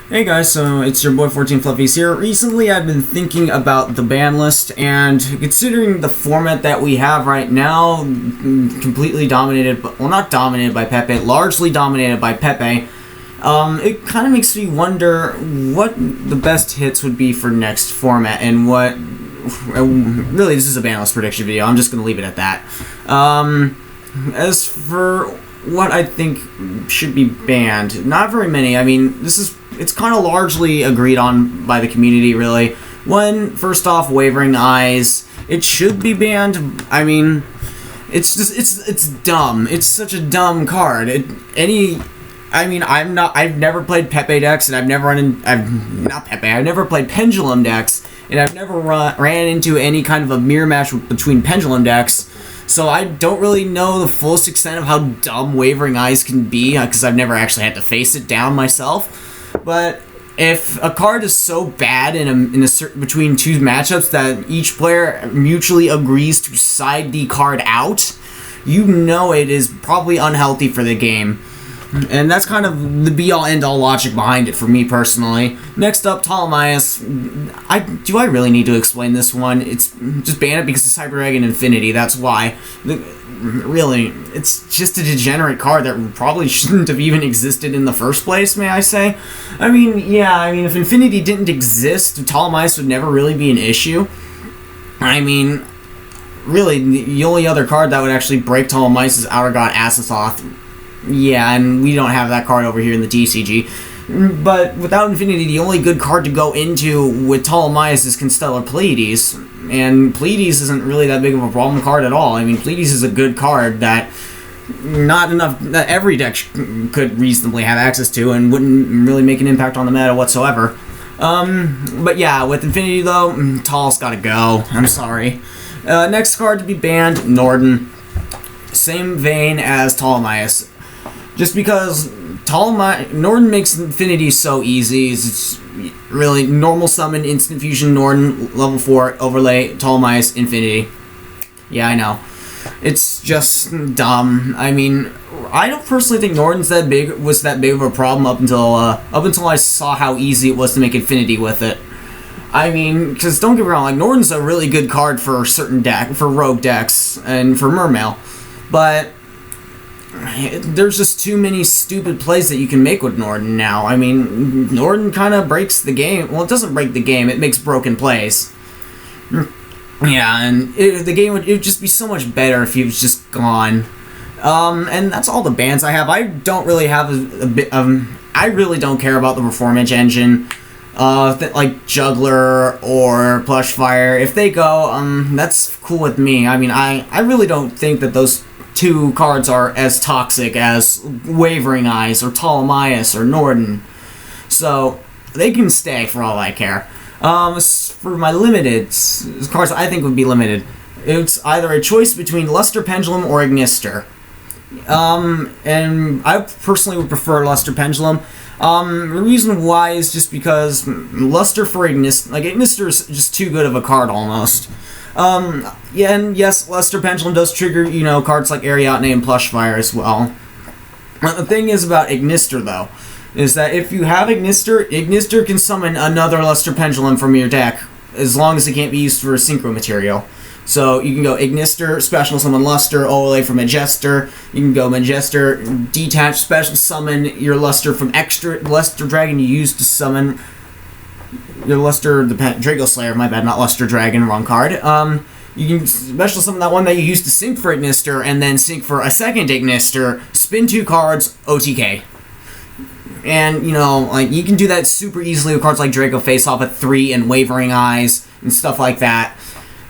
Hey guys, so it's your boy 14 Fluffies here. Recently I've been thinking about the ban list, and considering the format that we have right now, completely dominated, well, not dominated by Pepe, largely dominated by Pepe, it kind of makes me wonder what the best hits would be for next format, and what, really this is a ban list prediction video, I'm just going to leave it at that. As for what I think should be banned, not very many. I mean, it's kind of largely agreed on by the community, really. First off, Wavering Eyes, it should be banned. I mean, it's dumb. It's such a dumb card. I've never played Pepe decks, and I've never played Pendulum decks, and I've never ran into any kind of a mirror match between Pendulum decks. So I don't really know the fullest extent of how dumb Wavering Eyes can be, because I've never actually had to face it down myself. But if a card is so bad between two matchups that each player mutually agrees to side the card out, you know it is probably unhealthy for the game. And that's kind of the be-all, end-all logic behind it for me personally. Next up, Ptolemaeus. Do I really need to explain this one? It's just ban it because it's Hyper Egg and Infinity, that's why. Really, it's just a degenerate card that probably shouldn't have even existed in the first place, may I say? If Infinity didn't exist, Ptolemaeus would never really be an issue. Really, the only other card that would actually break Ptolemaeus is Outer God Astathoth. Yeah, and we don't have that card over here in the TCG. But without Infinity, the only good card to go into with Ptolemaeus is Constellar Pleiades. And Pleiades isn't really that big of a problem card at all. I mean, Pleiades is a good card that that every deck could reasonably have access to and wouldn't really make an impact on the meta whatsoever. But yeah, with Infinity though, Tal's gotta go. I'm sorry. Next card to be banned, Norden. Same vein as Ptolemaeus. Just because Norden makes Infinity so easy. It's really normal summon, instant fusion, Norden, level 4, overlay, Ptolemaeus, Infinity. Yeah, I know. It's just dumb. I mean, I don't personally think Norden's was that big of a problem up until I saw how easy it was to make Infinity with it. I mean, because don't get me wrong, like Norden's a really good card for for rogue decks and for Mermail, but there's just too many stupid plays that you can make with Norden now. I mean, Norden kind of breaks the game. Well, it doesn't break the game. It makes broken plays. Yeah, and the game would just be so much better if he was just gone. And that's all the bans I have. I don't really have I really don't care about the Performance Engine. Like Juggler or Plushfire. If they go, that's cool with me. I mean, I really don't think that those two cards are as toxic as Wavering Eyes or Ptolemaeus or Norden. So, they can stay for all I care. For my limited cards I think would be limited, it's either a choice between Luster Pendulum or Ignister. And I personally would prefer Luster Pendulum. The reason why is just because Luster for Ignister is just too good of a card almost. Yeah, and yes, Luster Pendulum does trigger, cards like Ariadne and Plushfire as well. But the thing is about Ignister, though, is that if you have Ignister can summon another Luster Pendulum from your deck, as long as it can't be used for a Synchro material. So you can go Ignister, special summon Luster, overlay from Magester. You can go Magester, detach, special summon your Luster from extra Luster Dragon you used to summon your Luster, the Draco Slayer, my bad, not Luster Dragon, wrong card. You can special summon that one that you used to sync for Ignister, and then sync for a second Ignister, spin 2 cards, OTK. And, you can do that super easily with cards like Draco Face Off at 3 and Wavering Eyes and stuff like that.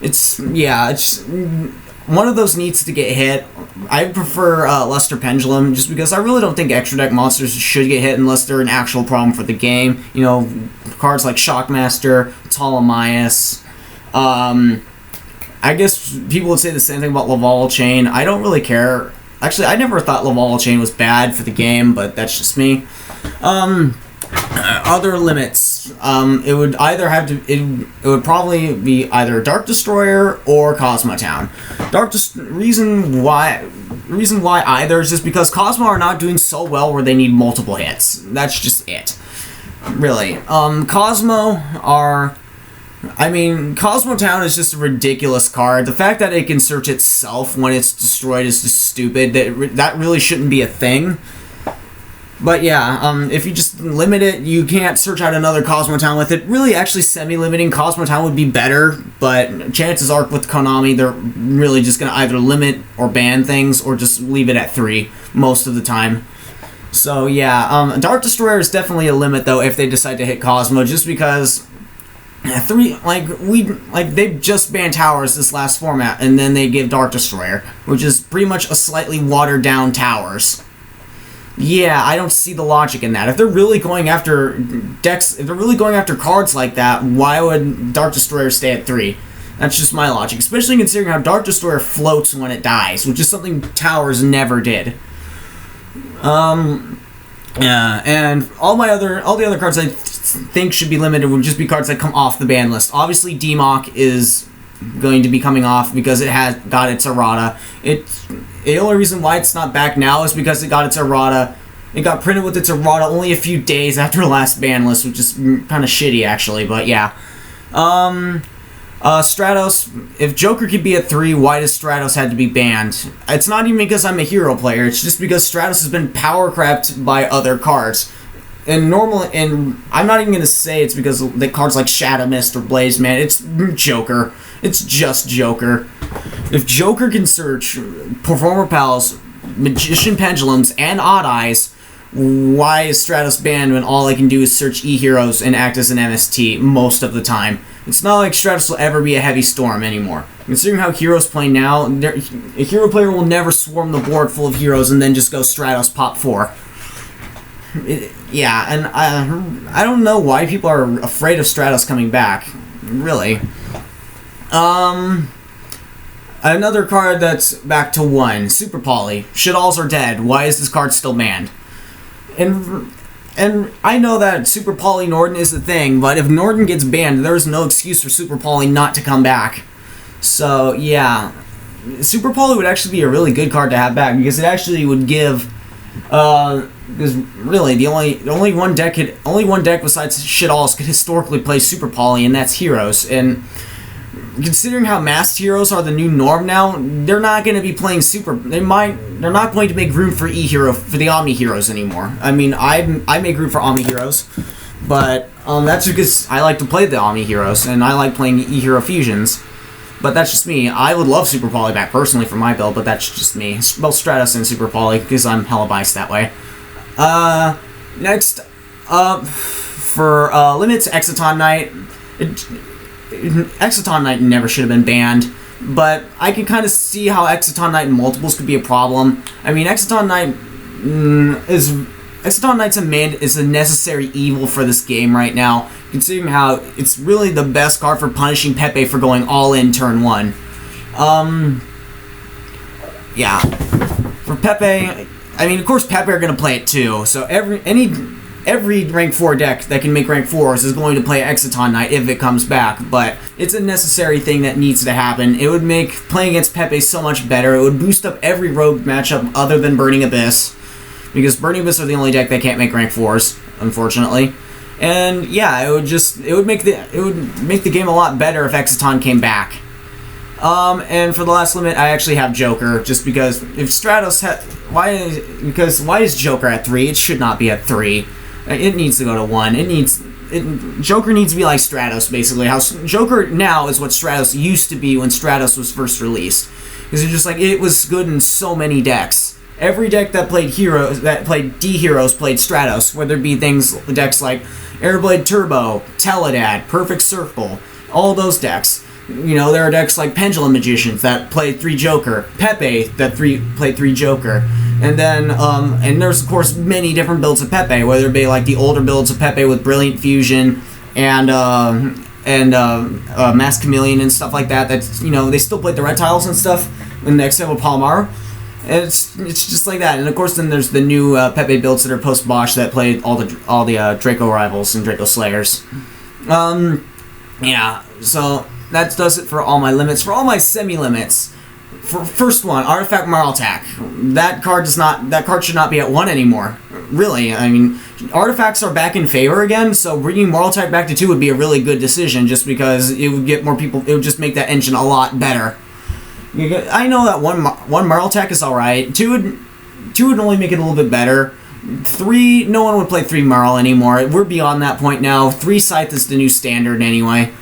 It's one of those needs to get hit. I prefer Luster Pendulum just because I really don't think extra deck monsters should get hit unless they're an actual problem for the game. Cards like Shockmaster, Ptolemaeus. I guess people would say the same thing about Laval Chain. I don't really care. Actually, I never thought Laval Chain was bad for the game, but that's just me. Other limits. It would probably be either Dark Destroyer or Cosmotown. Reason why either is just because Cosmo are not doing so well where they need multiple hits. That's just it. Really. Cosmo Town is just a ridiculous card. The fact that it can search itself when it's destroyed is just stupid. That really shouldn't be a thing. But yeah, if you just limit it, you can't search out another Cosmo Town with it. Really, actually, semi-limiting Cosmo Town would be better, but chances are with Konami, they're really just going to either limit or ban things, or just leave it at 3 most of the time. So yeah, Dark Destroyer is definitely a limit, though, if they decide to hit Cosmo, just because... 3, they just banned Towers this last format, and then they give Dark Destroyer, which is pretty much a slightly watered-down Towers. Yeah, I don't see the logic in that. If they're really going after decks, if they're really going after cards like that, why would Dark Destroyer stay at 3? That's just my logic, especially considering how Dark Destroyer floats when it dies, which is something Towers never did. Yeah, and all the other cards I think should be limited would just be cards that come off the ban list. Obviously, DMOC is going to be coming off because it has got its errata. The only reason why it's not back now is because it got its errata. It got printed with its errata only a few days after the last ban list, which is kind of shitty, actually, but yeah. Stratos, if Joker could be at 3, why does Stratos have to be banned? It's not even because I'm a hero player, it's just because Stratos has been power crept by other cards. And I'm not even going to say it's because of the cards like Shadow Mist or Blaze Man, it's Joker. It's just Joker. If Joker can search Performer Pals, Magician Pendulums, and Odd Eyes, why is Stratos banned when all I can do is search E-Heroes and act as an MST most of the time? It's not like Stratos will ever be a heavy storm anymore. Considering how heroes play now, a hero player will never swarm the board full of heroes and then just go Stratos pop 4. Yeah, and I don't know why people are afraid of Stratos coming back. Really. Another card that's back to 1. Super Poly. Shit-alls are dead. Why is this card still banned? And I know that Super Poly Norden is the thing, but if Norden gets banned, there's no excuse for Super Poly not to come back. So, yeah. Super Poly would actually be a really good card to have back, because it actually would give... because really, the only one deck besides Shit-alls could historically play Super Poly, and that's Heroes. And considering how masked heroes are the new norm now, they're not going to be playing they're not going to make room for E-Hero, for the Omni Heroes anymore. I mean, I make room for Omni Heroes, but that's because I like to play the Omni Heroes, and I like playing E-Hero fusions. But that's just me. I would love Super Poly back personally for my build, but that's just me. Both Stratos and Super Poly, because I'm hella biased that way. Next, for limits, Exciton Knight. Exciton Knight never should have been banned, but I can kind of see how Exciton Knight multiples could be a problem. I mean, Exciton Knight's is a necessary evil for this game right now, considering how it's really the best card for punishing Pepe for going all in turn 1. Yeah. For Pepe, I mean, of course Pepe are going to play it too, so every rank 4 deck that can make rank 4s is going to play Exciton Knight if it comes back, but it's a necessary thing that needs to happen. It would make playing against Pepe so much better. It would boost up every rogue matchup other than Burning Abyss, because Burning Abyss are the only deck that can't make rank 4s, unfortunately. And yeah, it would make the game a lot better if Exciton came back. And for the last limit, I actually have Joker, just because if Stratos why is Joker at 3? It should not be at 3. It needs to go to 1. Joker needs to be like Stratos, basically. How Joker now is what Stratos used to be when Stratos was first released. Because it's just like, it was good in so many decks. Every deck that played D-Heroes played Stratos, whether it be decks like Airblade Turbo, Teledad, Perfect Circle, all those decks. You know, there are decks like Pendulum Magicians that played 3 Joker, Pepe that played 3 Joker, and then and there's of course many different builds of Pepe, whether it be like the older builds of Pepe with Brilliant Fusion and Masked Chameleon and stuff like that. That's, you know, they still played the Reptiles and stuff in the example of Palomar. And it's just like that. And of course then there's the new Pepe builds that are post Bosch that played all the Draco Rivals and Draco Slayers. Yeah, so that does it for all my limits. For all my semi-limits, for first one, Artifact Marltac. That card should not be at 1 anymore. Really, I mean, Artifacts are back in favor again, so bringing Marl Tech back to 2 would be a really good decision, just because it would get more people. It would just make that engine a lot better. I know that one Marl Tech is alright. 2 would only make it a little bit better. 3, no one would play 3 Marl anymore. We're beyond that point now. 3 Scythe is the new standard anyway.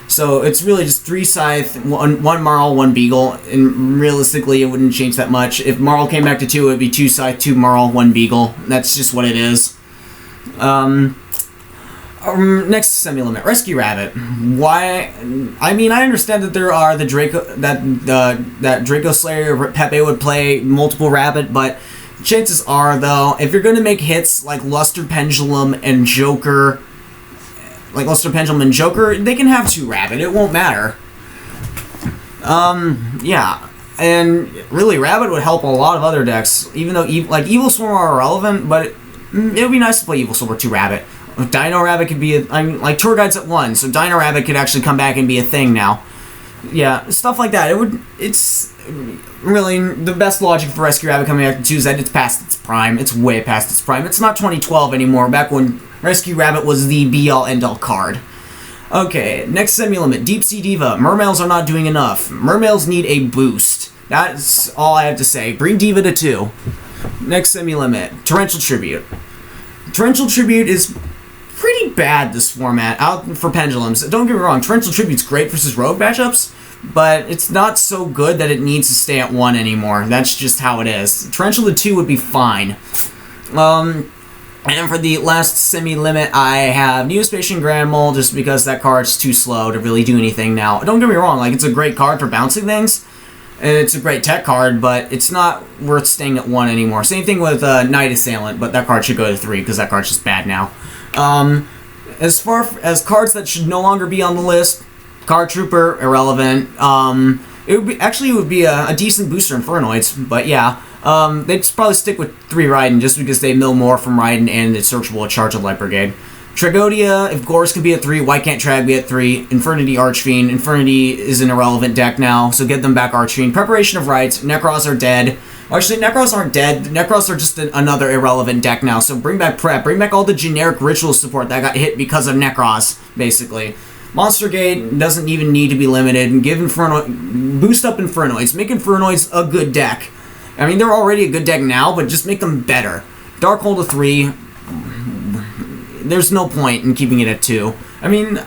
So it's really just 3 Scythe, 1 Marl, 1 Beagle, and realistically it wouldn't change that much. If Marl came back to 2, it would be 2 Scythe, 2 Marl, 1 Beagle. That's just what it is. Next semi-limit, Rescue Rabbit. Why? I mean, I understand that there are the Draco, that Draco Slayer Pepe would play multiple Rabbit, but chances are, though, if you're going to make hits like Luster Pendulum and Joker, they can have 2 Rabbit. It won't matter. Yeah. And really, Rabbit would help a lot of other decks, even though Evil Swarm are irrelevant, but it would be nice to play Evil Swarm or 2 Rabbit. Dino Rabbit could be like Tour Guide's at 1, so Dino Rabbit could actually come back and be a thing now. Yeah, stuff like that. It's really the best logic for Rescue Rabbit coming back to 2 is that it's past its prime. It's way past its prime. It's not 2012 anymore, back when Rescue Rabbit was the be-all end-all card. Okay, next semi-limit, Deep Sea Diva. Mermails are not doing enough. Mermails need a boost. That's all I have to say. Bring Diva to 2. Next semi-limit, Torrential Tribute. Torrential Tribute is pretty bad this format, out for Pendulums. Don't get me wrong, Torrential Tribute's great versus Rogue matchups, but it's not so good that it needs to stay at 1 anymore. That's just how it is. Torrential to 2 would be fine. And for the last semi-limit, I have Neospatian Grand Mole, just because that card's too slow to really do anything now. Don't get me wrong, like, it's a great card for bouncing things, and it's a great tech card, but it's not worth staying at 1 anymore. Same thing with Night Assailant, but that card should go to 3, because that card's just bad now. As far as cards that should no longer be on the list, Card Trooper, irrelevant. It would be a decent booster Infernoids, but yeah. They'd probably stick with 3 Raiden just because they mill more from Raiden and it's searchable at Charge of Light Brigade. Tragodia, if Gorz could be at 3, why can't Trag be at 3? Infernity Archfiend. Infernity is an irrelevant deck now, so get them back Archfiend. Preparation of Rites. Necros are dead. Actually, Necros aren't dead. Necros are just another irrelevant deck now, so bring back Prep. Bring back all the generic ritual support that got hit because of Necros, basically. Monster Gate doesn't even need to be limited. Give boost up Infernoids. Make Infernoids a good deck. I mean, they're already a good deck now, but just make them better. Darkhold to 3. There's no point in keeping it at 2. I mean,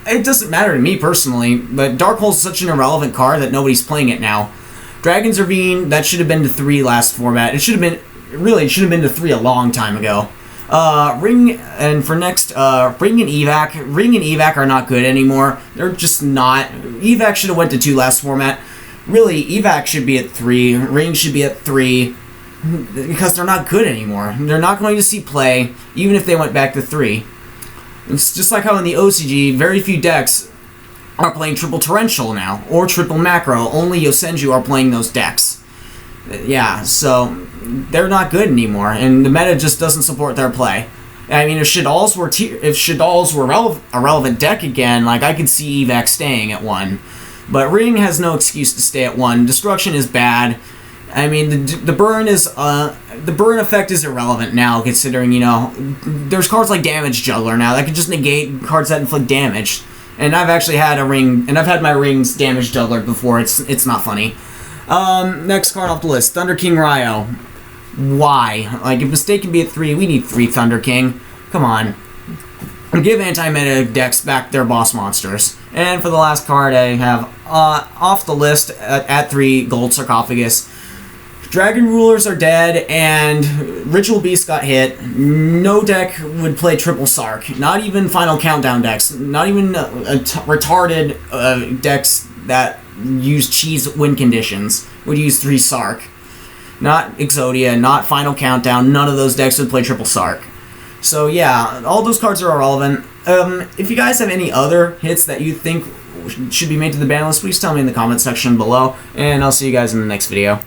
it doesn't matter to me personally, but Darkhold's such an irrelevant card that nobody's playing it now. Dragon's Ravine, that should have been to 3 last format. It should have been to 3 a long time ago. Ring and Evac are not good anymore. They're just not. Evac should have went to 2 last format. Really, Evac should be at 3. Ring should be at 3. Because they're not good anymore. They're not going to see play, even if they went back to 3. It's just like how in the OCG, very few decks are playing triple Torrential now, or triple Macro. Only Yosenju are playing those decks. Yeah, so they're not good anymore, and the meta just doesn't support their play. I mean, if Shadal's were a relevant deck again, like, I could see Evac staying at 1. But Ring has no excuse to stay at 1. Destruction is bad. I mean, the burn effect is irrelevant now, considering, you know, there's cards like Damage Juggler now that can just negate cards that inflict damage. And I've actually had a ring, and I've had my Ring's Damage Juggler before. It's not funny. Next card off the list, Thunder King Ryo. Why? Like, if Mistake can be at 3, we need 3 Thunder King. Come on. Give anti-meta decks back their boss monsters. And for the last card, I have off the list at 3 Gold Sarcophagus. Dragon Rulers are dead, and Ritual Beast got hit. No deck would play triple Sark. Not even Final Countdown decks. Not even retarded decks that use cheese win conditions would use 3 Sark. Not Exodia, not Final Countdown. None of those decks would play triple Sark. So yeah, all those cards are irrelevant. If you guys have any other hits that you think should be made to the ban list, please tell me in the comment section below, and I'll see you guys in the next video.